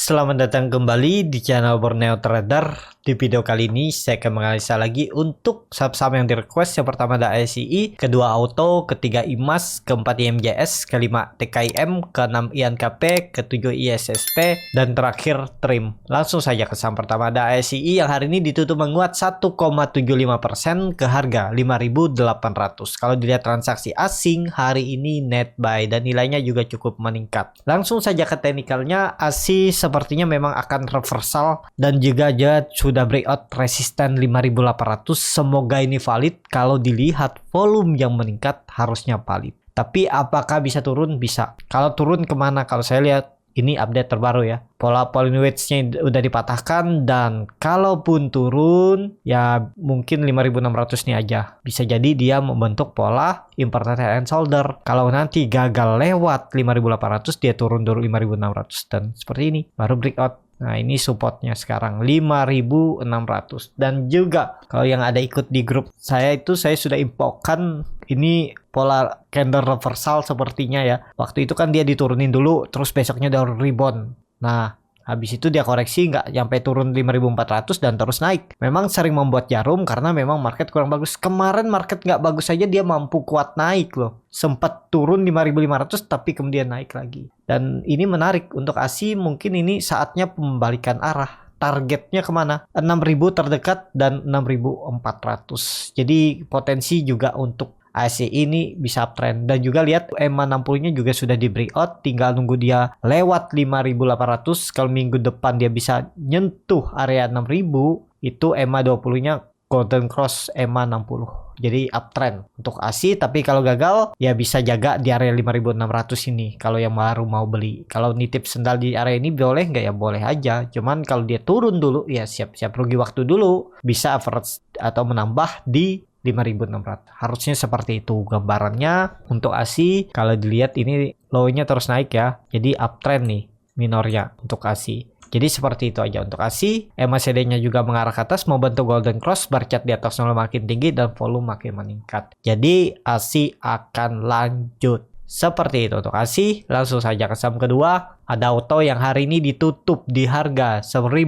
Selamat datang kembali di channel Borneo Trader. Di video kali ini saya akan menganalisa lagi untuk saham-saham yang di request. Yang pertama ada ASI, kedua Auto, ketiga IMAS, keempat IMJS, kelima TKIM, keenam INKP, ketujuh ISSP, dan terakhir TRIM. Langsung saja ke saham pertama ada ASI yang hari ini ditutup menguat 1,75% ke harga 5.800. Kalau dilihat transaksi asing hari ini net buy dan nilainya juga cukup meningkat. Langsung saja ke teknikalnya, ASI sepertinya memang akan reversal dan juga dia sudah breakout resisten 5.800. Semoga ini valid. Kalau dilihat volume yang meningkat harusnya valid. Tapi apakah bisa turun? Bisa. Kalau turun kemana? Kalau saya lihat ini update terbaru ya. Pola Pauling wedge-nya udah dipatahkan dan kalaupun turun ya mungkin 5.600 nih aja. Bisa jadi dia membentuk pola inverted head and shoulder. Kalau nanti gagal lewat 5.800 dia turun dulu 5.600 dan seperti ini baru breakout. Nah ini supportnya sekarang 5.600. Dan juga kalau yang ada ikut di grup saya itu saya sudah infokan ini pola candle reversal sepertinya ya. Waktu itu kan dia diturunin dulu terus besoknya dia rebound. Nah habis itu dia koreksi nggak sampai turun 5.400 dan terus naik. Memang sering membuat jarum karena memang market kurang bagus. Kemarin market nggak bagus saja dia mampu kuat naik loh. Sempat turun 5.500 tapi kemudian naik lagi. Dan ini menarik untuk ASI, mungkin ini saatnya pembalikan arah. Targetnya kemana? 6.000 terdekat dan 6.400. Jadi potensi juga untuk ASI ini bisa uptrend. Dan juga lihat EMA 60 nya juga sudah di breakout, tinggal nunggu dia lewat 5.800. Kalau minggu depan dia bisa nyentuh area 6.000, itu EMA 20 nya golden cross EMA 60. Jadi uptrend untuk ASI, tapi kalau gagal ya bisa jaga di area 5.600 ini kalau yang baru mau beli. Kalau nitip sendal di area ini boleh nggak ya? Boleh aja. Cuman kalau dia turun dulu ya siap-siap rugi waktu dulu. Bisa average atau menambah di 5.600. Harusnya seperti itu gambarannya untuk ASI. Kalau dilihat ini low-nya terus naik ya. Jadi uptrend nih minornya untuk ASI. Jadi seperti itu aja untuk ASI. MACD-nya juga mengarah ke atas, membentuk golden cross, bar chart di atas nol makin tinggi dan volume makin meningkat. Jadi ASI akan lanjut. Seperti itu untuk ASI. Langsung saja ke saham kedua. Ada Auto yang hari ini ditutup di harga 1.055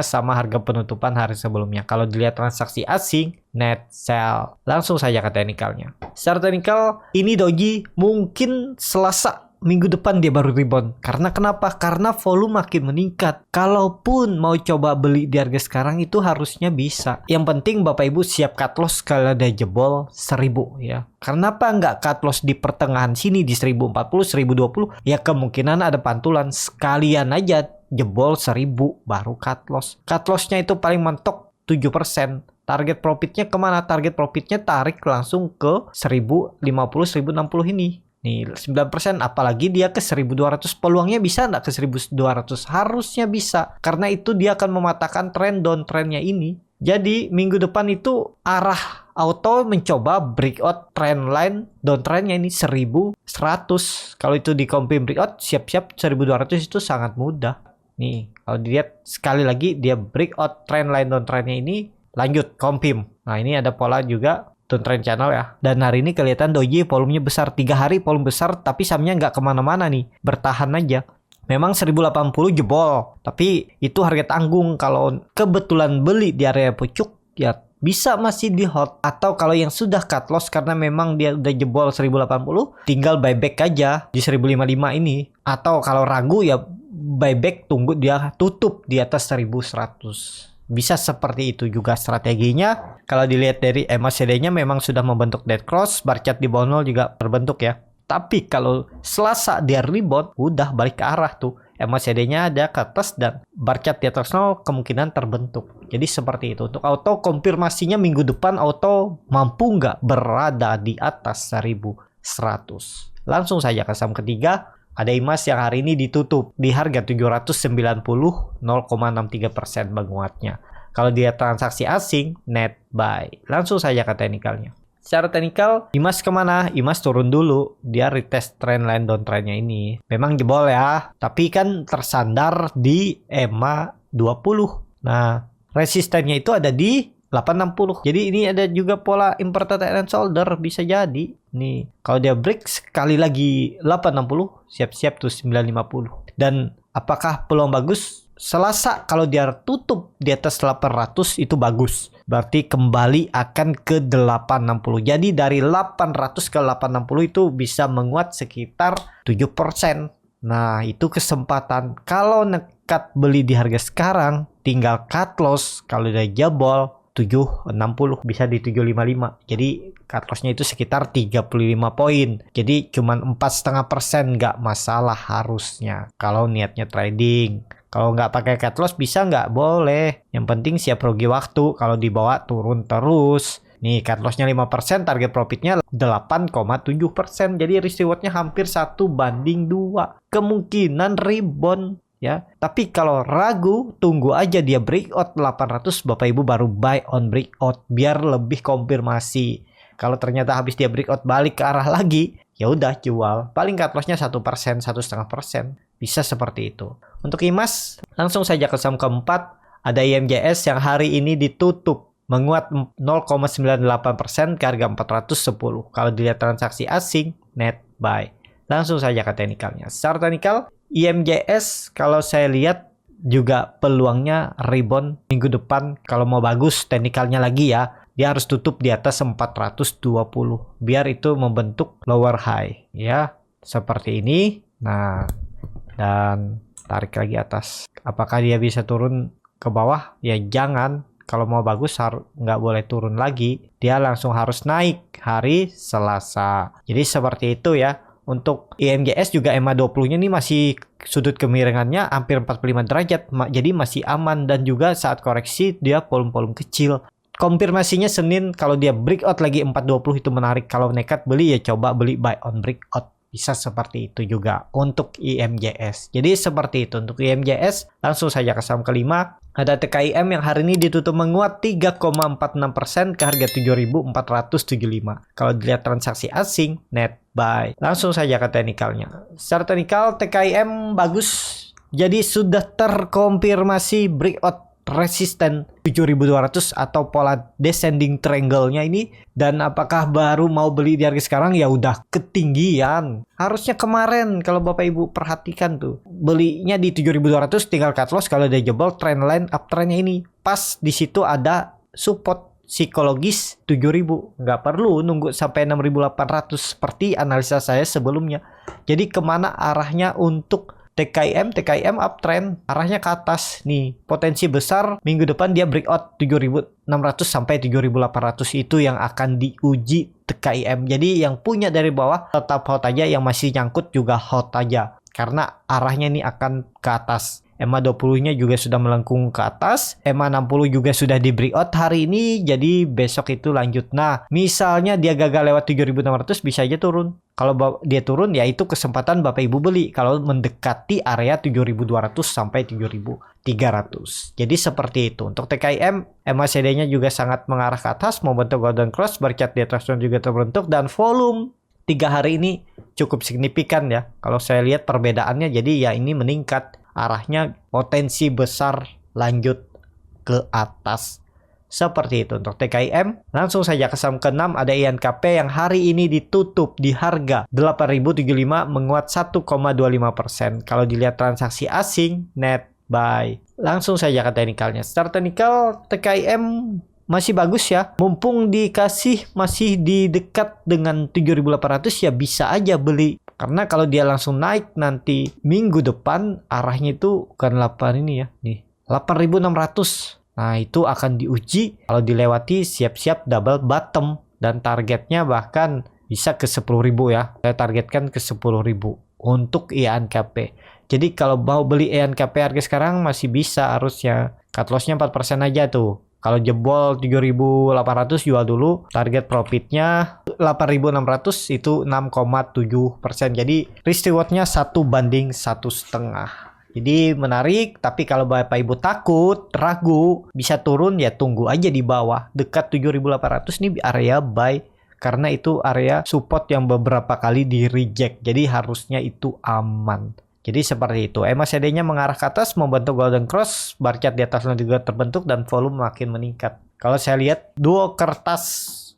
sama harga penutupan hari sebelumnya. Kalau dilihat transaksi asing, net sell. Langsung saja ke teknikalnya. Secara teknikal, ini doji mungkin Selasa minggu depan dia baru rebound. Karena kenapa? Karena volume makin meningkat. Kalaupun mau coba beli di harga sekarang itu harusnya bisa. Yang penting Bapak Ibu siap cut loss kalau ada jebol 1.000 ya. Kenapa nggak cut loss di pertengahan sini di 1.040, 1.020? Ya kemungkinan ada pantulan. Sekalian aja jebol 1.000 baru cut loss. Cut lossnya itu paling mentok 7%. Target profitnya kemana? Target profitnya tarik langsung ke 1.050, 1.060 ini. Nih 9%, apalagi dia ke 1.200. Peluangnya bisa nggak ke 1.200? Harusnya bisa. Karena itu dia akan mematahkan tren downtrendnya ini. Jadi minggu depan itu arah Auto mencoba breakout trend line downtrendnya ini 1.100. Kalau itu di confirm breakout, siap-siap 1.200 itu sangat mudah. Nih kalau dilihat sekali lagi dia breakout trend line downtrendnya ini lanjut confirm. Nah ini ada pola juga downtrend channel ya. Dan hari ini kelihatan doji volumenya besar. 3 hari volume besar tapi sahamnya nggak kemana-mana nih. Bertahan aja. Memang 1080 jebol. Tapi itu harga tanggung. Kalau kebetulan beli di area pucuk ya bisa masih di hold. Atau kalau yang sudah cut loss karena memang dia udah jebol 1080 tinggal buyback aja di 1055 ini. Atau kalau ragu ya buyback tunggu dia tutup di atas 1100. Bisa seperti itu juga strateginya. Kalau dilihat dari MACD-nya memang sudah membentuk dead cross, bar chart di bawah 0 juga terbentuk ya. Tapi kalau Selasa dia rebound, udah balik ke arah tuh. MACD-nya ada ke atas dan bar chart di atas 0 kemungkinan terbentuk. Jadi seperti itu. Untuk Auto konfirmasinya minggu depan Auto mampu nggak berada di atas 1.100. Langsung saja ke saham ketiga. Ada IMAS yang hari ini ditutup di harga 790, 0,63% menguatnya. Kalau dia transaksi asing, net buy. Langsung saja ke teknikalnya. Secara teknikal, IMAS kemana? IMAS turun dulu. Dia retest trendline downtrendnya ini. Memang jebol ya, tapi kan tersandar di EMA 20. Nah, resistennya itu ada di 860. Jadi ini ada juga pola inverted head and shoulder, bisa jadi. Nih, kalau dia break sekali lagi 860, siap-siap tuh 950. Dan Apakah peluang bagus? Selasa kalau dia tutup di atas 800 itu bagus. Berarti kembali akan ke 860. Jadi dari 800 ke 860 itu bisa menguat sekitar 7%. Nah, itu kesempatan. Kalau nekat beli di harga sekarang, tinggal cut loss. Kalau udah jebol 760 bisa di 755. Jadi cut lossnya itu sekitar 35 poin. Jadi cuman 4,5% nggak masalah harusnya. Kalau niatnya trading. Kalau nggak pakai cut loss bisa nggak? Boleh. Yang penting siap rugi waktu. Kalau dibawa turun terus. Nih cut lossnya 5%, target profitnya 8,7%. Jadi risk rewardnya hampir 1:2. Kemungkinan rebound. Ya, tapi kalau ragu, tunggu aja dia breakout 800, Bapak Ibu baru buy on breakout biar lebih konfirmasi. Kalau ternyata habis dia breakout balik ke arah lagi, ya udah jual. Paling cut loss-nya 1%, 1,5%. Bisa seperti itu. Untuk IMAS, langsung saja ke saham keempat. Ada IMJS yang hari ini ditutup menguat 0,98% ke harga 410. Kalau dilihat transaksi asing, net buy. Langsung saja ke teknikalnya. Secara teknikal, IMJS kalau saya lihat juga peluangnya rebound minggu depan. Kalau mau bagus teknikalnya lagi ya, dia harus tutup di atas 420 biar itu membentuk lower high ya, seperti ini. Nah, dan tarik lagi atas. Apakah dia bisa turun ke bawah? Ya jangan. Kalau mau bagus nggak boleh turun lagi. Dia langsung harus naik hari Selasa. Jadi seperti itu ya. Untuk IMJS juga EMA20-nya ini masih sudut kemiringannya hampir 45 derajat. Jadi masih aman dan juga saat koreksi dia volume-volume kecil. Konfirmasinya Senin kalau dia breakout lagi 420 itu menarik. Kalau nekat beli ya coba beli buy on breakout. Bisa seperti itu juga untuk IMJS. Jadi seperti itu untuk IMJS. Langsung saja ke saham kelima. Ada TKIM yang hari ini ditutup menguat 3,46% ke harga 7.475. Kalau dilihat transaksi asing, net buy. Langsung saja ke teknikalnya. Secara teknikal TKIM bagus. Jadi sudah terkonfirmasi breakout resisten 7.200 atau pola descending triangle-nya ini. Dan apakah baru mau beli di harga sekarang? Ya udah ketinggian. Harusnya kemarin kalau Bapak Ibu perhatikan tuh, belinya di 7.200 tinggal cut loss kalau dia jebol trendline uptrendnya ini. Pas di situ ada support psikologis 7.000. Nggak perlu nunggu sampai 6.800 seperti analisa saya sebelumnya. Jadi kemana arahnya untuk TKIM uptrend arahnya ke atas nih. Potensi besar minggu depan dia breakout 7.600 sampai 7.800 itu yang akan diuji TKIM. Jadi yang punya dari bawah tetap hold aja, yang masih nyangkut juga hold aja. Karena arahnya ini akan ke atas. EMA20-nya juga sudah melengkung ke atas. EMA60 juga sudah di breakout hari ini. Jadi besok itu lanjut. Nah, misalnya dia gagal lewat 7.600 bisa aja turun. Kalau dia turun ya itu kesempatan Bapak Ibu beli. Kalau mendekati area 7.200 sampai 7.300. Jadi seperti itu. Untuk TKIM, MACD-nya juga sangat mengarah ke atas. Membentuk golden cross. Bercat di atas juga terbentuk. Dan volume 3 hari ini cukup signifikan ya. Kalau saya lihat perbedaannya, jadi ya ini meningkat. Arahnya potensi besar lanjut ke atas. Seperti itu untuk TKIM. Langsung saja ke saham ke-6 ada INKP yang hari ini ditutup di harga 8.075 menguat 1,25%. Kalau dilihat transaksi asing, net buy. Langsung saja ke teknikalnya. Secara teknikal TKIM masih bagus ya. Mumpung dikasih masih di dekat dengan 7.800 ya bisa aja beli. Karena kalau dia langsung naik nanti minggu depan arahnya itu bukan 8 ini ya. Nih, 8.600. Nah, itu akan diuji. Kalau dilewati siap-siap double bottom dan targetnya bahkan bisa ke 10.000 ya. Saya targetkan ke 10.000 untuk INKP. Jadi kalau mau beli INKP harga sekarang masih bisa harusnya. Cut loss-nya 4% aja tuh. Kalau jebol 7.800 jual dulu. Target profitnya 8.600 itu 6,7%. Jadi risk reward-nya 1:1,5. Jadi menarik. Tapi kalau Bapak Ibu takut, ragu, bisa turun ya tunggu aja di bawah. Dekat 7.800 nih area buy. Karena itu area support yang beberapa kali di reject. Jadi harusnya itu aman. Jadi seperti itu. MACD-nya mengarah ke atas, membentuk golden cross, bar chart di atasnya juga terbentuk dan volume makin meningkat. Kalau saya lihat dua kertas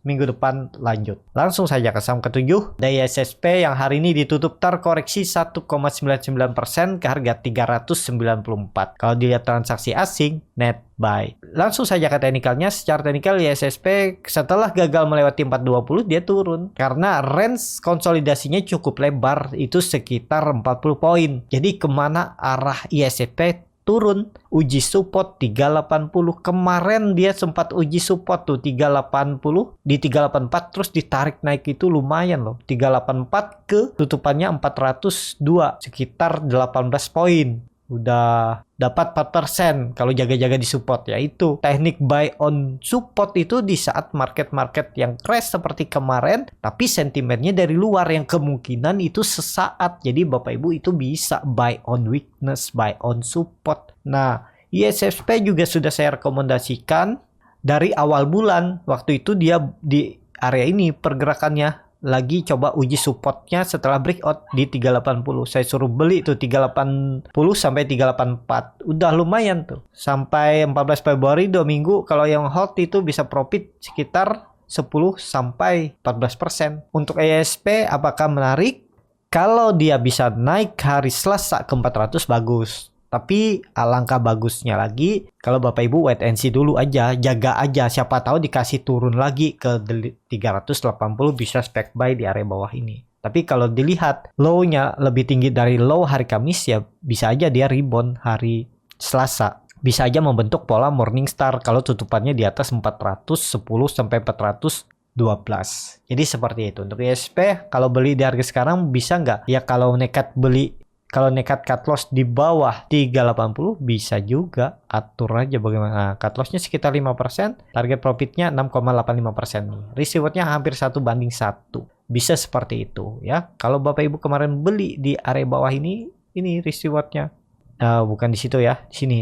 minggu depan lanjut. Langsung saja ke saham ke-7, ada ISSP yang hari ini ditutup terkoreksi 1,99% ke harga 394. Kalau dilihat transaksi asing, net buy. Langsung saja ke teknikalnya. Secara teknikal ISSP setelah gagal melewati 420 dia turun karena range konsolidasinya cukup lebar, itu sekitar 40 poin. Jadi kemana arah ISSP turun? Uji support 380. Kemarin dia sempat uji support tuh 380 di 384, terus ditarik naik, itu lumayan loh. 384 ke tutupannya 402, sekitar 18 poin. Udah dapat 4% kalau jaga-jaga di support. Yaitu teknik buy on support itu di saat market-market yang crash seperti kemarin, tapi sentimennya dari luar yang kemungkinan itu sesaat. Jadi Bapak Ibu itu bisa buy on weakness, buy on support. Nah, ISSP juga sudah saya rekomendasikan dari awal bulan. Waktu itu dia di area ini pergerakannya lagi coba uji supportnya setelah breakout di 380. Saya suruh beli tuh 380 sampai 384. Udah lumayan tuh. Sampai 14 Februari 2 minggu kalau yang hold itu bisa profit sekitar 10 sampai 14%. Untuk ISP apakah menarik? Kalau dia bisa naik hari Selasa ke 400 bagus. Tapi alangkah bagusnya lagi kalau Bapak Ibu wait and see dulu aja, jaga aja, siapa tahu dikasih turun lagi ke 380 bisa spec buy di area bawah ini. Tapi kalau dilihat low-nya lebih tinggi dari low hari Kamis, ya bisa aja dia rebound hari Selasa. Bisa aja membentuk pola Morningstar kalau tutupannya di atas 410 sampai 412. Jadi seperti itu. Untuk ISP kalau beli di harga sekarang bisa nggak? Ya kalau nekat beli, kalau nekat cut loss di bawah 380 bisa juga, atur aja bagaimana. Cut lossnya sekitar 5%, target profitnya 6,85%. Risk rewardnya hampir 1:1. Bisa seperti itu ya. Kalau Bapak Ibu kemarin beli di area bawah ini risk rewardnya. Bukan di situ ya, di sini.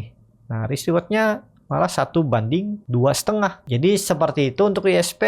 Nah, risk rewardnya malah 1:2,5. Jadi seperti itu untuk ISP.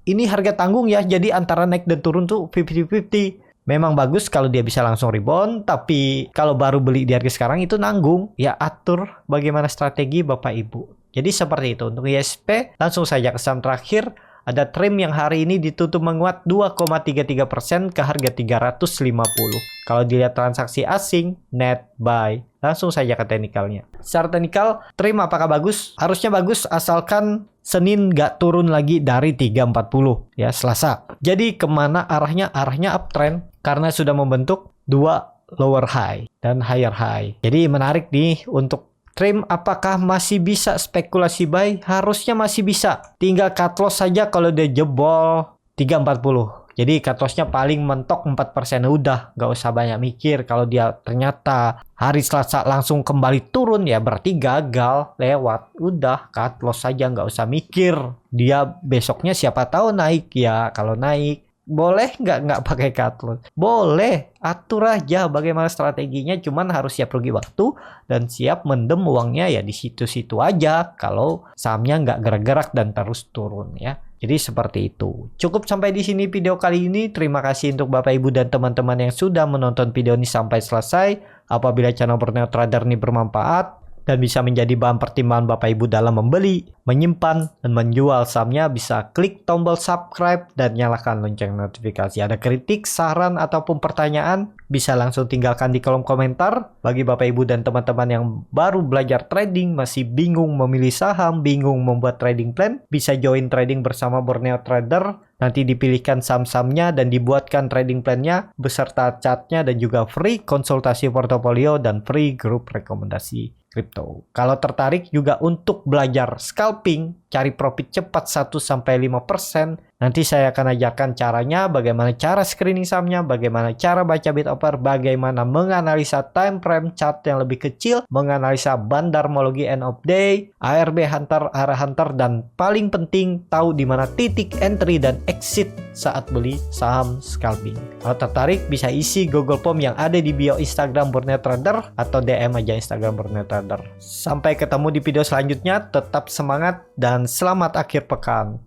Ini harga tanggung ya, jadi antara naik dan turun tuh 50-50. Memang bagus kalau dia bisa langsung rebound, tapi kalau baru beli di harga sekarang itu nanggung. Ya atur bagaimana strategi Bapak Ibu. Jadi seperti itu untuk ISP. Langsung saja ke saham terakhir. Ada trim yang hari ini ditutup menguat 2,33% ke harga 350. Kalau dilihat transaksi asing, net buy. Langsung saja ke teknikalnya. Secara teknikal, trim apakah bagus? Harusnya bagus asalkan Senin nggak turun lagi dari 340 ya Selasa. Jadi kemana arahnya? Arahnya uptrend karena sudah membentuk dua lower high dan higher high. Jadi menarik nih untuk trim. Apakah masih bisa spekulasi buy? Harusnya masih bisa. Tinggal cut loss saja kalau dia jebol 340. Jadi cut lossnya paling mentok 4%. Udah, nggak usah banyak mikir. Kalau dia ternyata hari Selasa langsung kembali turun, ya berarti gagal, lewat. Udah, cut loss saja, nggak usah mikir. Dia besoknya siapa tahu naik ya. Kalau naik, boleh nggak pakai cut loss? Boleh, atur aja bagaimana strateginya. Cuman harus siap rugi waktu dan siap mendem uangnya ya di situ-situ aja. Kalau sahamnya nggak gerak-gerak dan terus turun ya. Jadi seperti itu. Cukup sampai di sini video kali ini. Terima kasih untuk Bapak Ibu dan teman-teman yang sudah menonton video ini sampai selesai. Apabila channel Borneo Trader ini bermanfaat dan bisa menjadi bahan pertimbangan Bapak Ibu dalam membeli, menyimpan, dan menjual sahamnya, bisa klik tombol subscribe dan nyalakan lonceng notifikasi. Ada kritik, saran, ataupun pertanyaan, bisa langsung tinggalkan di kolom komentar. Bagi Bapak Ibu dan teman-teman yang baru belajar trading, masih bingung memilih saham, bingung membuat trading plan, bisa join trading bersama Borneo Trader. Nanti dipilihkan saham-sahamnya dan dibuatkan trading plan-nya beserta chartnya dan juga free konsultasi portofolio dan free grup rekomendasi kripto. Kalau tertarik juga untuk belajar scalping, cari profit cepat 1-5%, nanti saya akan ajarkan caranya, bagaimana cara screening sahamnya, bagaimana cara baca bid offer, bagaimana menganalisa time frame chart yang lebih kecil, menganalisa bandarmologi end of day, ARB hunter, arah hunter, dan paling penting tahu di mana titik entry dan exit saat beli saham scalping. Kalau tertarik bisa isi Google Form yang ada di bio Instagram Borneo Trader atau DM aja Instagram Borneo Trader. Sampai ketemu di video selanjutnya, tetap semangat dan selamat akhir pekan.